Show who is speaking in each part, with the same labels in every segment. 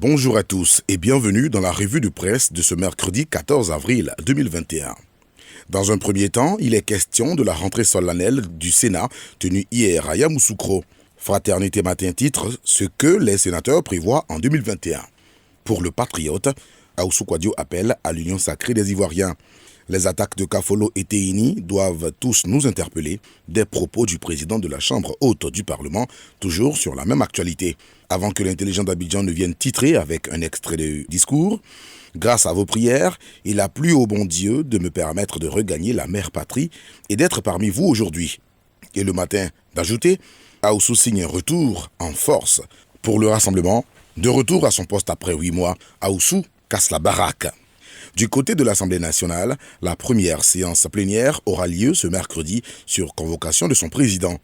Speaker 1: Bonjour à tous et bienvenue dans la revue de presse de ce mercredi 14 avril 2021. Dans un premier temps, il est question de la rentrée solennelle du Sénat tenue hier à Yamoussoukro. Fraternité Matin titre « Ce que les sénateurs prévoient en 2021 ». Pour le patriote, Aoussou Kouadio appelle à l'union sacrée des Ivoiriens. Les attaques de Kafolo et Teini doivent tous nous interpeller. Des propos du président de la Chambre haute du Parlement, toujours sur la même actualité. Avant que l'intelligent d'Abidjan ne vienne titrer avec un extrait de discours, grâce à vos prières, il a plu au bon Dieu de me permettre de regagner la mère patrie et d'être parmi vous aujourd'hui. Et le matin, d'ajouter, Aoussou signe un retour en force pour le rassemblement. De retour à son poste après 8 mois, Aoussou casse la baraque. Du côté de l'Assemblée nationale, la première séance plénière aura lieu ce mercredi sur convocation de son président.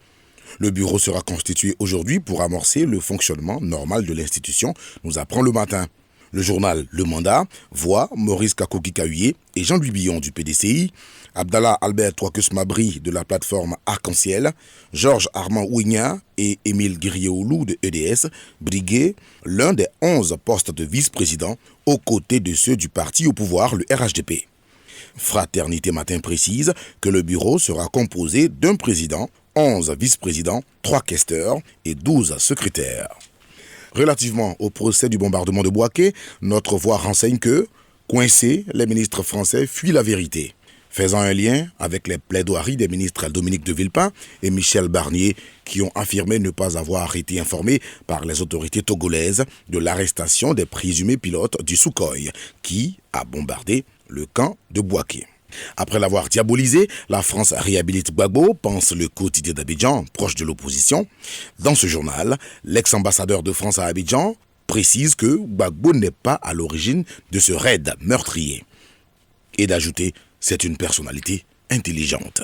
Speaker 1: Le bureau sera constitué aujourd'hui pour amorcer le fonctionnement normal de l'institution, nous apprend le matin. Le journal Le Mandat voit Maurice Kakoki Kahuye et Jean-Louis Billon du PDCI, Abdallah Albert Troakus Mabri de la plateforme Arc-en-Ciel, Georges Armand Ouigna et Émile Guirioulou de EDS briguer l'un des 11 postes de vice-président aux côtés de ceux du parti au pouvoir, le RHDP. Fraternité Matin précise que le bureau sera composé d'un président, 11 vice-présidents, 3 questeurs et 12 secrétaires. Relativement au procès du bombardement de Bouaké, notre voix renseigne que, coincés, les ministres français fuient la vérité, faisant un lien avec les plaidoiries des ministres Dominique de Villepin et Michel Barnier qui ont affirmé ne pas avoir été informés par les autorités togolaises de l'arrestation des présumés pilotes du Sukhoi qui a bombardé le camp de Bouaké. Après l'avoir diabolisé, la France réhabilite Gbagbo, pense le quotidien d'Abidjan, proche de l'opposition. Dans ce journal, l'ex-ambassadeur de France à Abidjan précise que Gbagbo n'est pas à l'origine de ce raid meurtrier. Et d'ajouter, c'est une personnalité intelligente.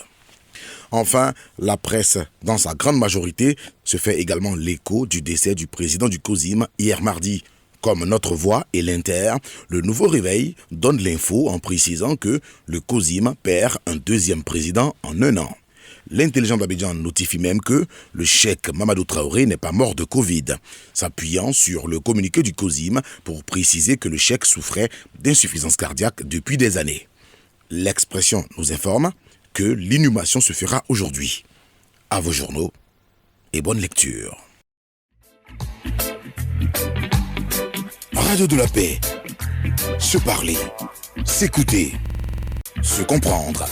Speaker 1: Enfin, la presse, dans sa grande majorité, se fait également l'écho du décès du président du COSIM hier mardi. Comme Notre Voix et l'Inter, le Nouveau Réveil donne l'info en précisant que le COSIM perd un deuxième président en 1 an. L'intelligent d'Abidjan notifie même que le cheikh Mamadou Traoré n'est pas mort de Covid, s'appuyant sur le communiqué du COSIM pour préciser que le cheikh souffrait d'insuffisance cardiaque depuis des années. L'Expression nous informe que l'inhumation se fera aujourd'hui. À vos journaux et bonne lecture. Radio de la paix. Se parler, s'écouter, se comprendre.